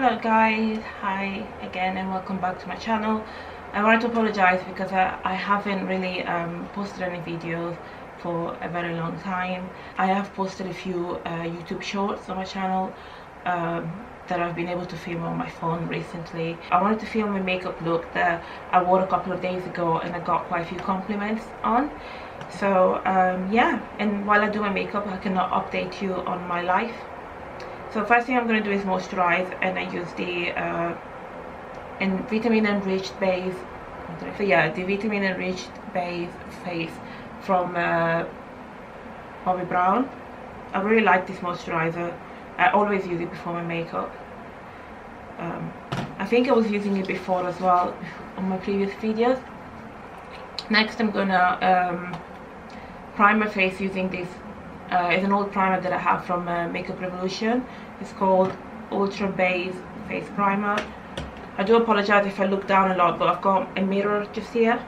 up guys, hi again and welcome back to my channel. I wanted to apologize because I haven't really posted any videos for a very long time. I have posted a few YouTube shorts on my channel that I've been able to film on my phone recently. I wanted to film a makeup look that I wore a couple of days ago and I got quite a few compliments on. So yeah, and while I do my makeup I cannot update you on my life. So first thing I'm going to do is moisturize, and I use the vitamin enriched base. So yeah, the vitamin enriched base face from Bobbi Brown. I really like this moisturizer. I always use it before my makeup. I think I was using it before as well on my previous videos. Next I'm gonna prime my face using this. It's an old primer that I have from Makeup Revolution. It's called Ultra Base Face Primer. I do apologize if I look down a lot, but I've got a mirror just here,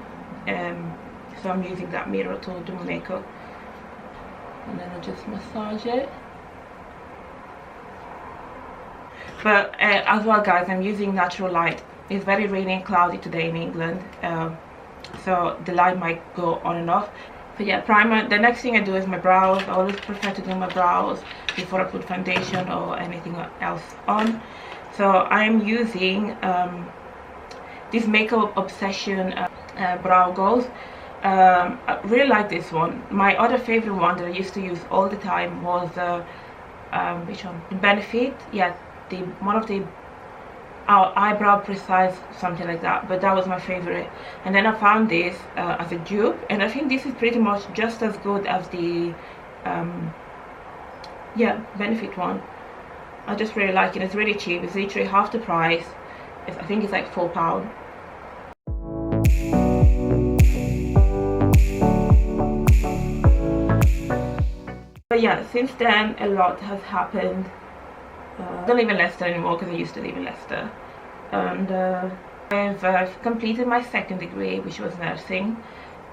so I'm using that mirror to do my makeup. And then I just massage it. But as well guys, I'm using natural light. It's very rainy and cloudy today in England, so the light might go on and off. So yeah, primer. The next thing I do is my brows. I always prefer to do my brows before I put foundation or anything else on. So I'm using this Makeup Obsession brow goals. I really like this one. My other favorite one that I used to use all the time was which one? The Benefit. Yeah, one of the eyebrow precise, something like that, but that was my favorite. And then I found this as a dupe, and I think this is pretty much just as good as the yeah, Benefit one. I just really like it. It's really cheap. It's literally half the price. I think it's like £4. But yeah, since then a lot has happened. I don't live in Leicester anymore because I used to live in Leicester, and I've completed my second degree, which was nursing.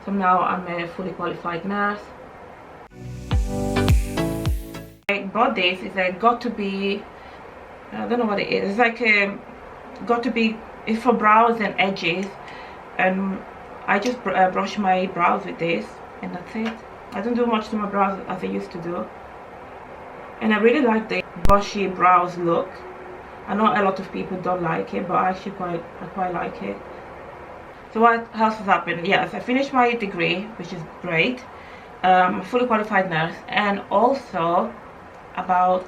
So now I'm a fully qualified nurse. I bought this. It's a got to be, I don't know what it is. It's like a got to be. It's for brows and edges, and I just brush my brows with this, and that's it. I don't do much to my brows as I used to do. And I really like the bushy brows look. I know a lot of people don't like it, but I actually quite like it. So what else has happened? Yes, I finished my degree, which is great. I'm a fully qualified nurse, and also about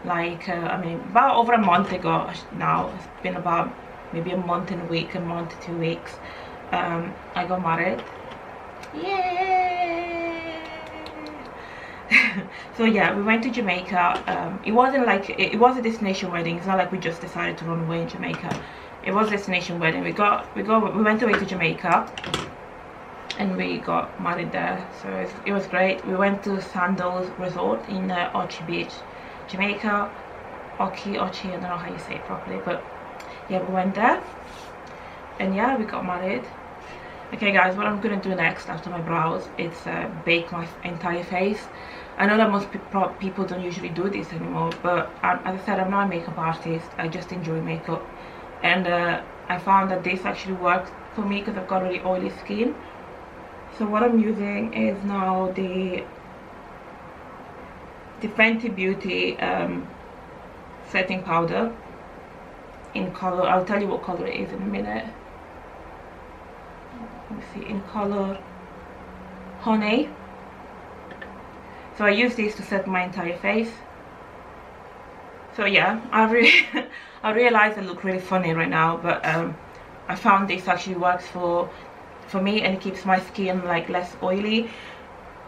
about over a month ago now, it's been about maybe a month and a week, a month, 2 weeks, I got married. Yay! So yeah, we went to Jamaica. It wasn't like it was a destination wedding. It's not like we just decided to run away in Jamaica. It was a destination wedding. We went away to Jamaica and we got married there. So it was great. We went to Sandals Resort in Ochi Beach, Jamaica. Ochi, I don't know how you say it properly, but yeah, we went there and yeah, we got married. Okay guys, what I'm gonna do next after my brows is bake my entire face. I know that most people don't usually do this anymore, but as I said, I'm not a makeup artist. I just enjoy makeup, and I found that this actually works for me because I've got really oily skin. So what I'm using is now the Fenty Beauty setting powder in color. I'll tell you what color it is in a minute. Let me see, in color Honey. So I use this to set my entire face. So yeah, I realize I look really funny right now, but I found this actually works for me, and it keeps my skin like less oily.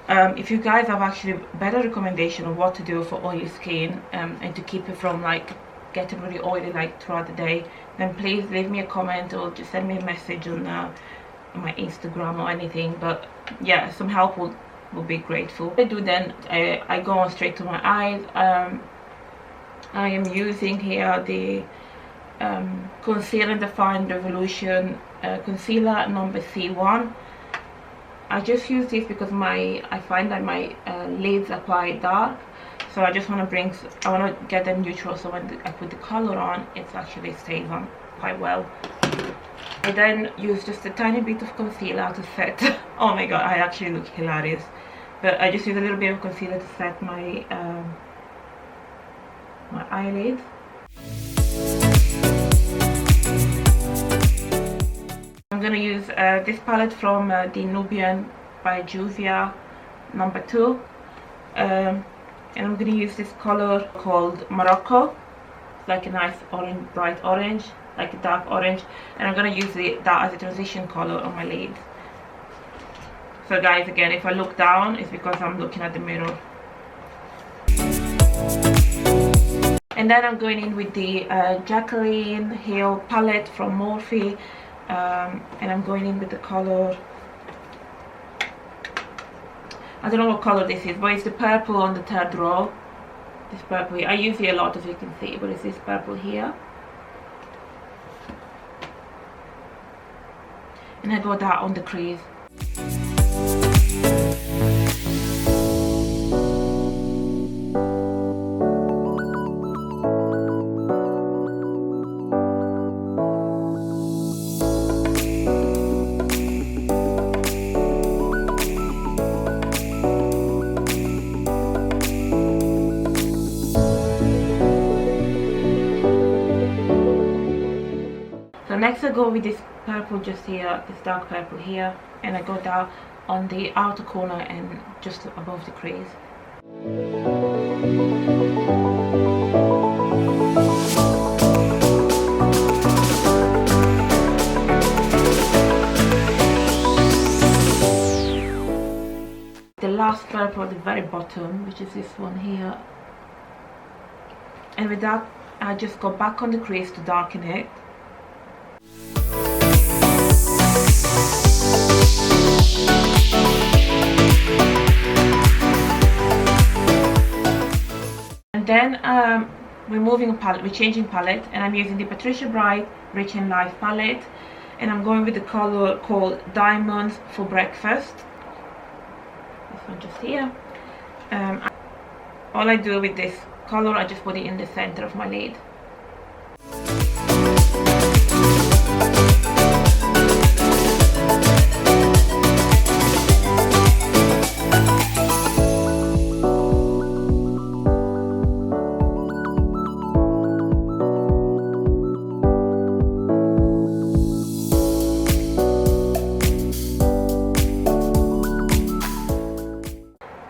If you guys have actually better recommendation of what to do for oily skin and to keep it from like getting really oily like throughout the day, then please leave me a comment or just send me a message on my Instagram or anything. But yeah, some help will be grateful. I do then I go on straight to my eyes. I am using here the Conceal and Define Revolution concealer number C1. I just use this because I find that my lids are quite dark, So I just want to bring, I want to get them neutral, so when I put the color on, it actually stays on quite well. I then use just a tiny bit of concealer to set. Oh my god, I actually look hilarious. But I just use a little bit of concealer to set my my eyelids. I'm gonna use this palette from the Nubian by Juvia number 2, and I'm gonna use this color called Morocco. It's like a nice orange, bright orange, like a dark orange, and I'm gonna use that as a transition color on my lids. So guys, again, if I look down, it's because I'm looking at the mirror. And then I'm going in with the Jacqueline Hill palette from Morphe, and I'm going in with the color, I don't know what color this is, but it's the purple on the third row. This purple here, I use it a lot, as you can see, but it's this purple here. And I got that on the crease. So next I go with this purple just here, this dark purple here, and I go down on the outer corner and just above the crease. The last purple at the very bottom, which is this one here, and with that I just go back on the crease to darken it. And then we're moving a palette, we're changing palette, and I'm using the Patricia Bright Rich and Life palette, and I'm going with the color called Diamonds for Breakfast. This one just here. All I do with this color, I just put it in the center of my lid.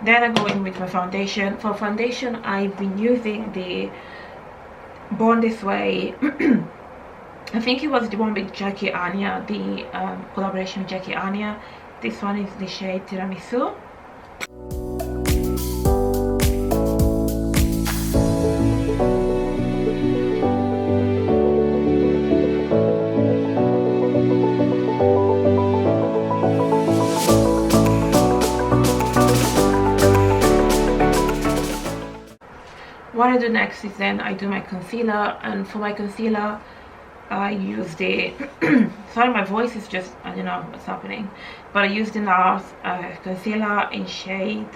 Then I go in with my foundation. For foundation, I've been using the Born This Way. I think it was the one with Jackie Anya, the collaboration with Jackie Anya. This one is the shade Tiramisu. What I do next is then I do my concealer, and for my concealer I use the sorry, my voice is just, I don't know what's happening, but I use the NARS concealer in shade,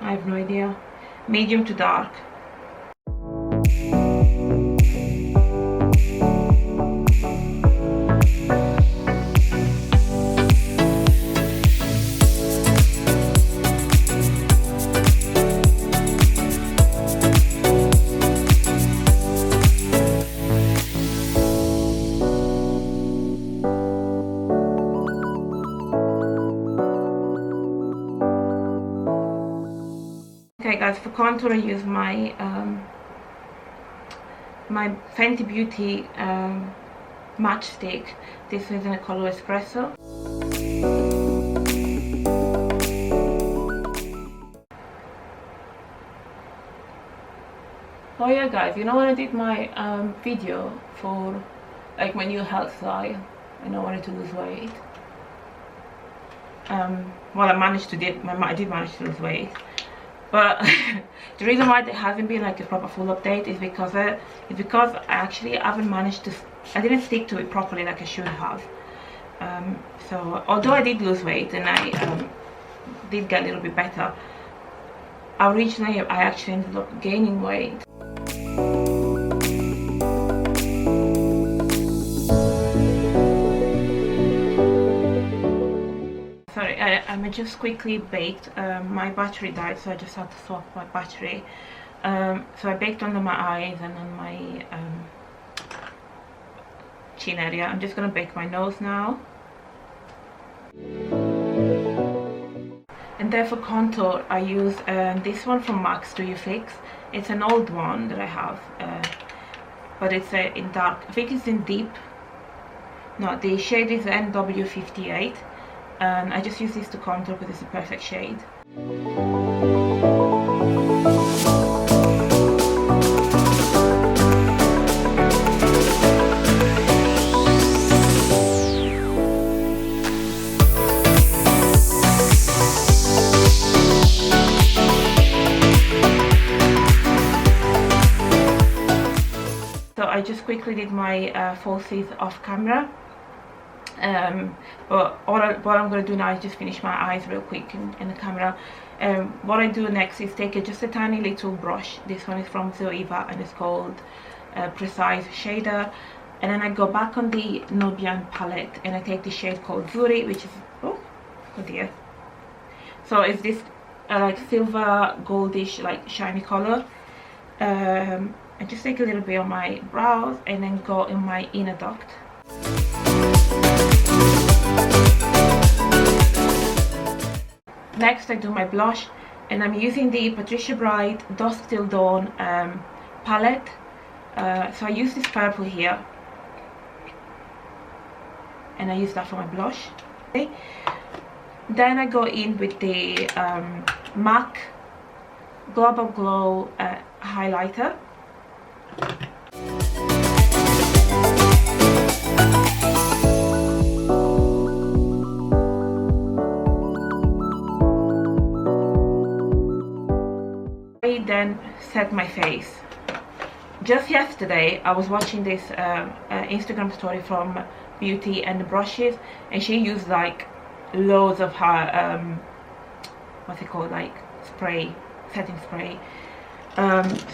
I have no idea, medium to dark. Okay guys, for contour I use my my Fenty Beauty matchstick. This is in the color Espresso. Oh yeah guys, you know when I did my video for like my new health style and I wanted to lose weight, well I did manage to lose weight, but the reason why there hasn't been like a proper full update is because I actually haven't managed to, I didn't stick to it properly like I should have. So although I did lose weight and I did get a little bit better, originally I actually ended up gaining weight. Sorry, I just quickly baked. My battery died, so I just had to swap my battery. So I baked under my eyes and on my chin area. I'm just gonna bake my nose now. And then for contour, I use this one from MAC Studio Fix. It's an old one that I have, but it's in dark. I think it's in deep. No, the shade is NW58. And I just use this to contour because it's a perfect shade. So I just quickly did my falsies off camera. But what I'm going to do now is just finish my eyes real quick in the camera. What I do next is take just a tiny little brush. This one is from Zoeva and it's called Precise Shader. And then I go back on the Nubian palette and I take the shade called Zuri, which is, oh dear. So it's this like silver goldish like shiny color. I just take a little bit on my brows and then go in my inner duct. Next I do my blush and I'm using the Patricia Bright Dusk Till Dawn palette. So I use this purple here and I use that for my blush. Okay. Then I go in with the MAC Global Glow highlighter. I then set my face. Just yesterday I was watching this Instagram story from Beauty and the Brushes, and she used like loads of her what's it called, like spray, setting spray.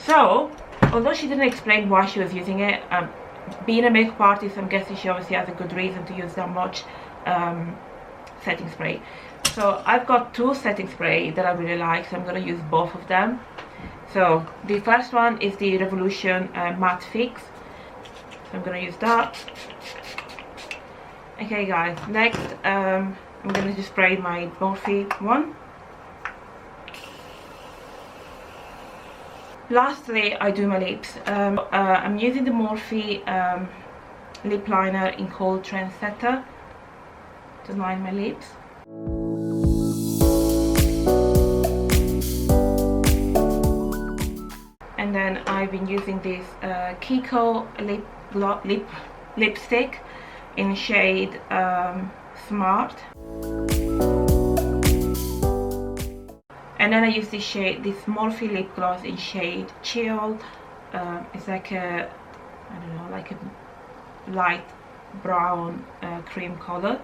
So although she didn't explain why she was using it, being a makeup artist, I'm guessing she obviously has a good reason to use that much setting spray. So I've got two setting spray that I really like, so I'm going to use both of them. So the first one is the Revolution Matte Fix, so I'm going to use that. Okay guys, next I'm going to just spray my Morphe one. Lastly, I do my lips. I'm using the Morphe lip liner in Cold Trendsetter to line my lips. And then I've been using this Kiko lipstick in shade Smart. And then I use this shade, this Morphe lip gloss in shade Chill. It's like a, I don't know, like a light brown cream color.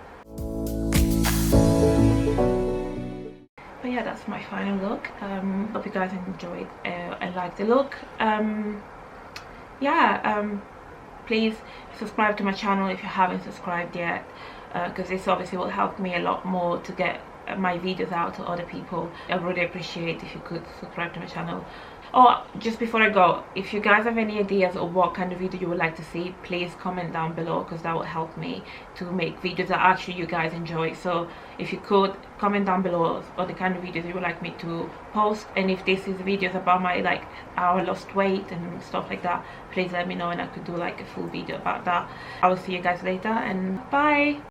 But yeah, that's my final look. Hope you guys enjoyed and liked the look. Please subscribe to my channel if you haven't subscribed yet, because this obviously will help me a lot more to get my videos out to other people. I would really appreciate if you could subscribe to my channel. Oh, just before I go, if you guys have any ideas of what kind of video you would like to see, please comment down below, because that will help me to make videos that actually you guys enjoy. So if you could comment down below what the kind of videos you would like me to post, and if this is videos about my like how I lost weight and stuff like that, please let me know and I could do like a full video about that. I will see you guys later, and bye.